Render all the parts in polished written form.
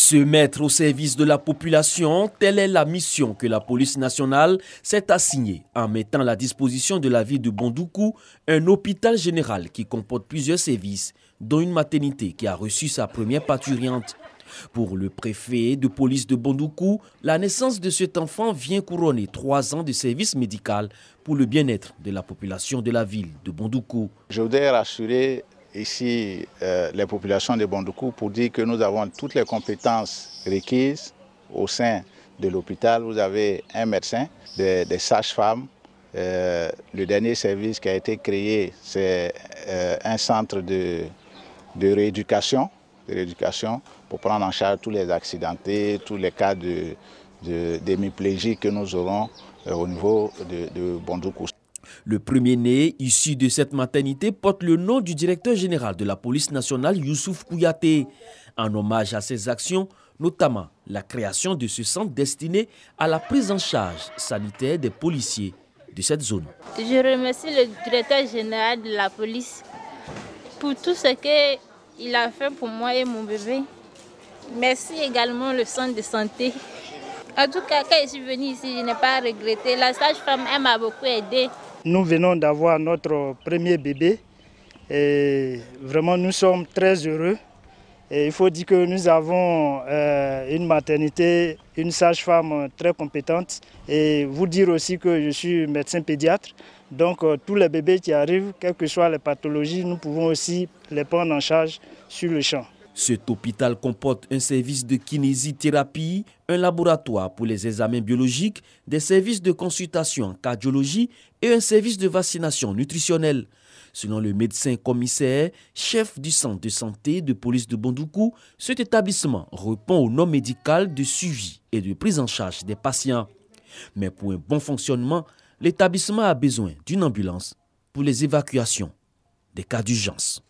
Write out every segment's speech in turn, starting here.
Se mettre au service de la population, telle est la mission que la police nationale s'est assignée en mettant à la disposition de la ville de Bondoukou un hôpital général qui comporte plusieurs services, dont une maternité qui a reçu sa première parturiente. Pour le préfet de police de Bondoukou, la naissance de cet enfant vient couronner 3 ans de service médical pour le bien-être de la population de la ville de Bondoukou. Je voudrais rassurer ici les populations de Bondoukou pour dire que nous avons toutes les compétences requises au sein de l'hôpital. Vous avez un médecin, des sages-femmes. Le dernier service qui a été créé, c'est un centre de rééducation pour prendre en charge tous les accidentés, tous les cas d'hémiplégie que nous aurons au niveau de Bondoukou. Le premier-né, issu de cette maternité, porte le nom du directeur général de la police nationale, Youssouf Kouyaté. En hommage à ses actions, notamment la création de ce centre destiné à la prise en charge sanitaire des policiers de cette zone. Je remercie le directeur général de la police pour tout ce qu'il a fait pour moi et mon bébé. Merci également le centre de santé. En tout cas, quand je suis venue ici, je n'ai pas regretté. La sage-femme, elle m'a beaucoup aidée. Nous venons d'avoir notre premier bébé et vraiment nous sommes très heureux. Et il faut dire que nous avons une maternité, une sage-femme très compétente et vous dire aussi que je suis médecin pédiatre. Donc tous les bébés qui arrivent, quelles que soient les pathologies, nous pouvons aussi les prendre en charge sur le champ. Cet hôpital comporte un service de kinésithérapie, un laboratoire pour les examens biologiques, des services de consultation en cardiologie et un service de vaccination nutritionnelle. Selon le médecin commissaire, chef du centre de santé de police de Bondoukou, cet établissement répond aux normes médicales de suivi et de prise en charge des patients. Mais pour un bon fonctionnement, l'établissement a besoin d'une ambulance pour les évacuations des cas d'urgence.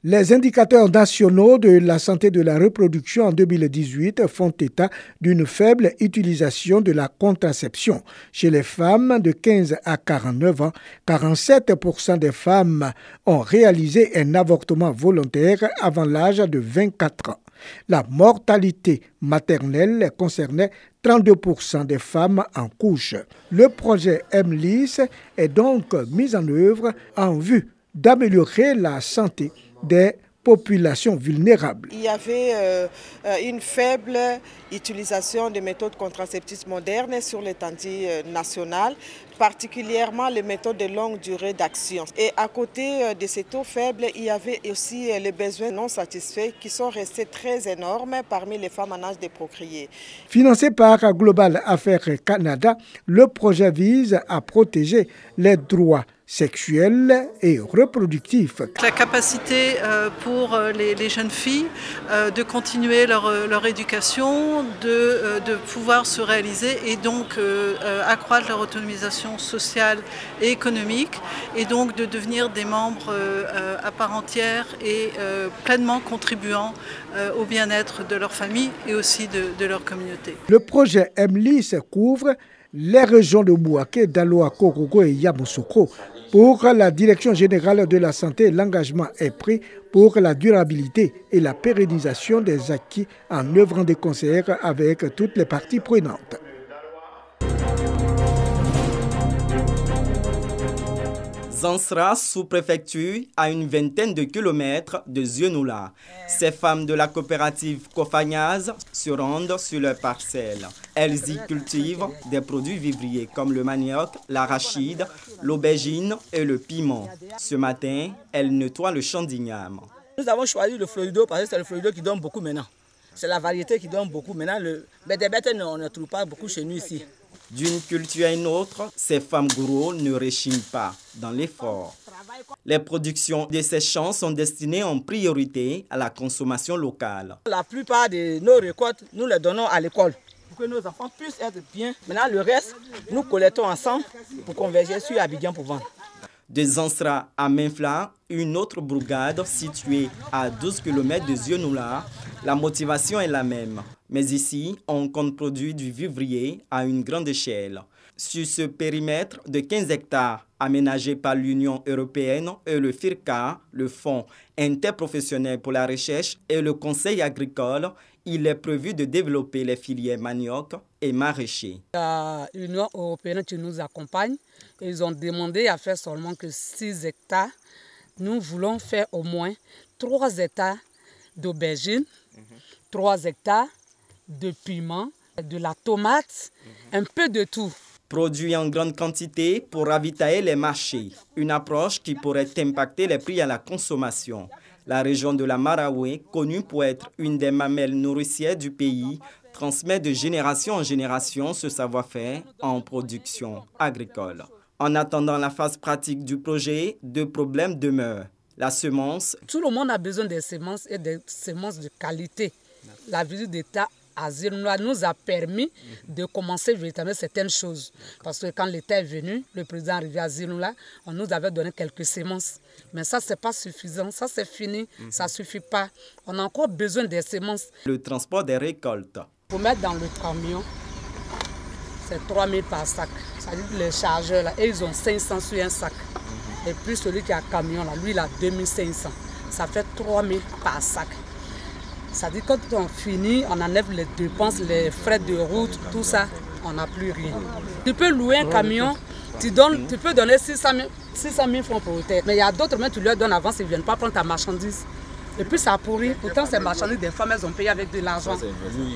Les indicateurs nationaux de la santé de la reproduction en 2018 font état d'une faible utilisation de la contraception. Chez les femmes de 15 à 49 ans, 47% des femmes ont réalisé un avortement volontaire avant l'âge de 24 ans. La mortalité maternelle concernait 32% des femmes en couche. Le projet MLIS est donc mis en œuvre en vue d'améliorer la santé des populations vulnérables. Il y avait une faible utilisation des méthodes contraceptives modernes sur l'étendue nationale, particulièrement les méthodes de longue durée d'action. Et à côté de ces taux faibles, il y avait aussi les besoins non satisfaits qui sont restés très énormes parmi les femmes en âge de procréer. Financé par Global Affairs Canada, le projet vise à protéger les droits sexuels et reproductifs. La capacité pour les jeunes filles de continuer leur éducation, de pouvoir se réaliser et donc accroître leur autonomisation sociale et économique et donc de devenir des membres à part entière et pleinement contribuant au bien-être de leur famille et aussi de leur communauté. Le projet MLIS couvre les régions de Bouaké, Daloa, Korogo et Yamoussoukro. Pour la Direction générale de la santé, l'engagement est pris pour la durabilité et la pérennisation des acquis en œuvrant de concert avec toutes les parties prenantes. Zansra, sous-préfecture, à une vingtaine de kilomètres de Zionoula. Ces femmes de la coopérative Kofagnaz se rendent sur leur parcelle. Elles y cultivent des produits vivriers comme le manioc, l'arachide, l'aubergine et le piment. Ce matin, elles nettoient le champ d'igname. Nous avons choisi le Florido parce que c'est le Florido qui donne beaucoup maintenant. C'est la variété qui donne beaucoup maintenant. Mais des bêtes, on ne trouve pas beaucoup chez nous ici. D'une culture à une autre, ces femmes gourous ne rechignent pas dans l'effort. Les productions de ces champs sont destinées en priorité à la consommation locale. La plupart de nos récoltes, nous les donnons à l'école pour que nos enfants puissent être bien. Maintenant, le reste, nous collectons ensemble pour converger sur Abidjan pour vendre. De Zansra à Menfla, une autre bourgade située à 12 km de Zionoula, la motivation est la même. Mais ici, on compte produire du vivrier à une grande échelle. Sur ce périmètre de 15 hectares aménagé par l'Union européenne et le FIRCA, le Fonds interprofessionnel pour la recherche et le conseil agricole, il est prévu de développer les filières manioc et maraîcher. L'Union européenne qui nous accompagne, ils ont demandé à faire seulement que 6 hectares. Nous voulons faire au moins 3 hectares d'aubergines, 3 hectares de piment, de la tomate, un peu de tout. Produit en grande quantité pour ravitailler les marchés, une approche qui pourrait impacter les prix à la consommation. La région de la Maraoué, connue pour être une des mamelles nourricières du pays, transmet de génération en génération ce savoir-faire en production agricole. En attendant la phase pratique du projet, 2 problèmes demeurent. La semence. Tout le monde a besoin des semences et des semences de qualité. La visite d'État à Zirnoula nous a permis de commencer véritablement certaines choses. Parce que quand l'État est venu, le président est arrivé à Zirnoula, on nous avait donné quelques semences. Mais ça, ce n'est pas suffisant, ça c'est fini, ça ne suffit pas. On a encore besoin des semences. Le transport des récoltes. Pour mettre dans le camion, c'est 3 000 par sac. Ça dit que les chargeurs, là, et ils ont 500 sur un sac. Et puis celui qui a un camion, là, lui, il a 2500. Ça fait 3 000 par sac. Ça dit que quand on finit, on enlève les dépenses, les frais de route, tout ça, on n'a plus rien. Tu peux louer un camion, tu peux donner 600 000 francs pour le terre. Mais il y a d'autres, mais tu leur donnes avant, ils ne viennent pas prendre ta marchandise. Et puis ça pourrit. Pourtant, ces marchandises, des femmes, elles ont payé avec de l'argent.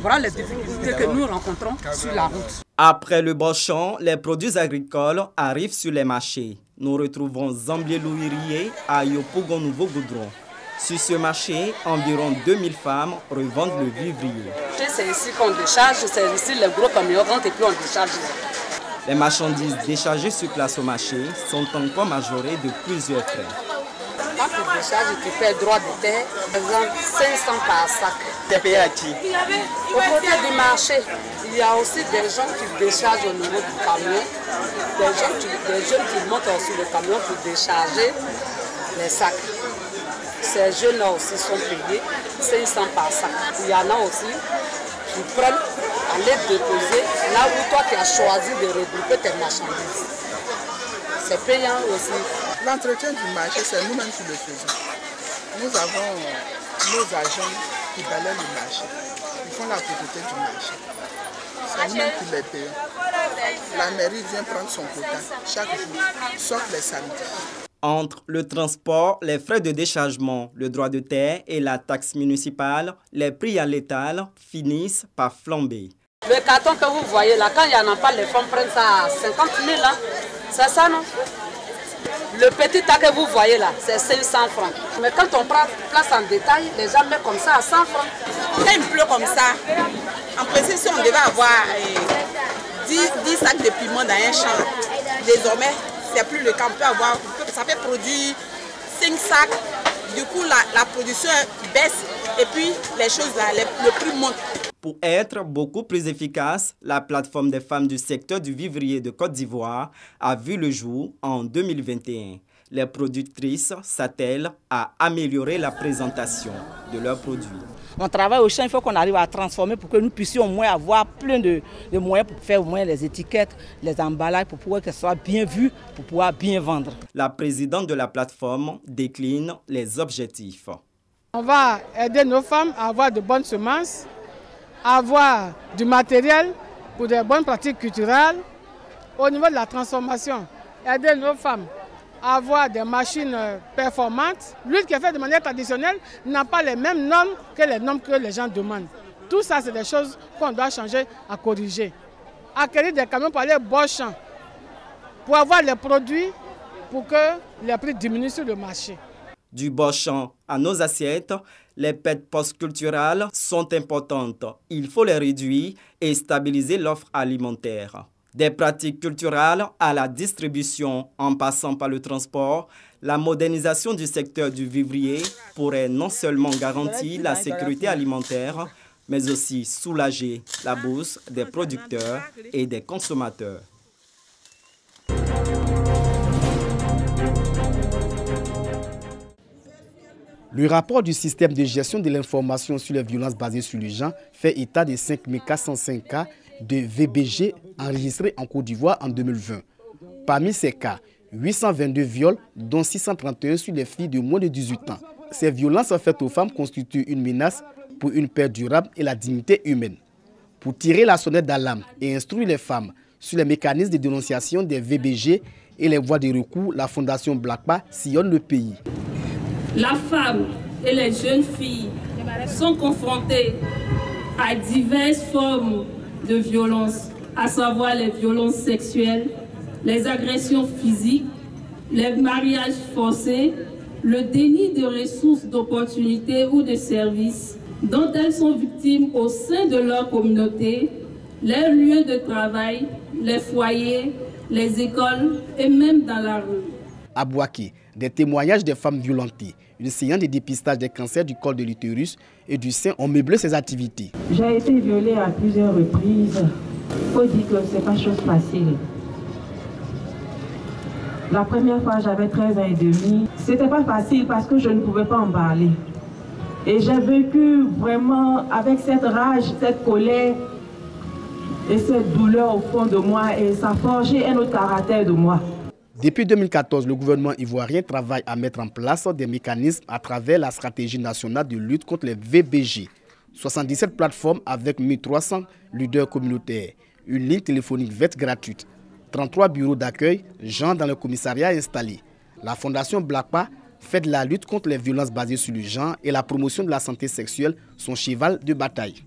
Voilà les difficultés que nous rencontrons sur la route. Après le Boschan, les produits agricoles arrivent sur les marchés. Nous retrouvons Zambier Louirier à Yopougon Nouveau Goudron. Sur ce marché, environ 2000 femmes revendent le vivrier. C'est ici qu'on décharge, c'est ici les gros camions rentrent et puis on décharge. Les marchandises déchargées sur place au marché sont encore majorées de plusieurs frais. Quand tu décharges, tu paies droit de terre, par exemple 500 par sac. Tu es payé à qui? Au côté du marché, il y a aussi des gens qui déchargent au niveau du camion, des jeunes qui montent sur le camion pour décharger les sacs. Ces jeunes-là aussi sont payés 500 par sac. Il y en a aussi qui prennent à les déposer là où toi tu as choisi de regrouper tes marchandises. C'est payant aussi. L'entretien du marché, c'est nous-mêmes qui le faisons. Nous avons nos agents qui balayent le marché. Ils font la propreté du marché. C'est nous-mêmes qui les payons. La mairie vient prendre son quota chaque jour, sauf les samedis. Entre le transport, les frais de déchargement, le droit de terre et la taxe municipale, les prix à l'étal finissent par flamber. Le carton que vous voyez là, quand il n'y en a pas, les femmes prennent ça à 50 000 là. C'est ça, non? Le petit tas que vous voyez là, c'est 500 francs. Mais quand on prend place en détail, les gens mettent comme ça à 100 francs. Quand il pleut comme ça, en principe, si on devait avoir 10 sacs de piment dans un champ, désormais, c'est plus le cas. On peut avoir, ça peut produire 5 sacs. Du coup, la production baisse et puis les choses là, le prix monte. Pour être beaucoup plus efficace, la plateforme des femmes du secteur du vivrier de Côte d'Ivoire a vu le jour en 2021. Les productrices s'attellent à améliorer la présentation de leurs produits. On travaille au champ, il faut qu'on arrive à transformer pour que nous puissions au moins avoir plein de moyens pour faire au moins les étiquettes, les emballages, pour pouvoir que ce soit bien vu, pour pouvoir bien vendre. La présidente de la plateforme décline les objectifs. On va aider nos femmes à avoir de bonnes semences, à avoir du matériel pour des bonnes pratiques culturelles. Au niveau de la transformation, aider nos femmes à avoir des machines performantes. L'huile qui est faite de manière traditionnelle n'a pas les mêmes normes que les normes que les gens demandent. Tout ça, c'est des choses qu'on doit changer, à corriger. Acquérir des camions pour aller Boschan, pour avoir les produits, pour que les prix diminuent sur le marché. Du Boschan à nos assiettes, les pertes post-culturelles sont importantes. Il faut les réduire et stabiliser l'offre alimentaire. Des pratiques culturelles à la distribution en passant par le transport, la modernisation du secteur du vivrier pourrait non seulement garantir la sécurité alimentaire, mais aussi soulager la bourse des producteurs et des consommateurs. Le rapport du système de gestion de l'information sur les violences basées sur le genre fait état de 5 405 cas de VBG enregistrés en Côte d'Ivoire en 2020. Parmi ces cas, 822 viols, dont 631 sur les filles de moins de 18 ans. Ces violences faites aux femmes constituent une menace pour une paix durable et la dignité humaine. Pour tirer la sonnette d'alarme et instruire les femmes sur les mécanismes de dénonciation des VBG et les voies de recours, la Fondation BLACPA sillonne le pays. La femme et les jeunes filles sont confrontées à diverses formes de violence, à savoir les violences sexuelles, les agressions physiques, les mariages forcés, le déni de ressources, d'opportunités ou de services dont elles sont victimes au sein de leur communauté, leurs lieux de travail, les foyers, les écoles et même dans la rue. À Bouaké, des témoignages des femmes violentées, une séance de dépistage des cancers du col de l'utérus et du sein ont meublé ces activités. J'ai été violée à plusieurs reprises. Il faut dire que ce n'est pas chose facile. La première fois, j'avais 13 ans et demi. C'était pas facile parce que je ne pouvais pas en parler. Et j'ai vécu vraiment avec cette rage, cette colère et cette douleur au fond de moi. Et ça a forgé un autre caractère de moi. Depuis 2014, le gouvernement ivoirien travaille à mettre en place des mécanismes à travers la stratégie nationale de lutte contre les VBG. 77 plateformes avec 1300 leaders communautaires, une ligne téléphonique verte gratuite, 33 bureaux d'accueil, genre dans le commissariat installé. La Fondation BLACPA fait de la lutte contre les violences basées sur le genre et la promotion de la santé sexuelle son cheval de bataille.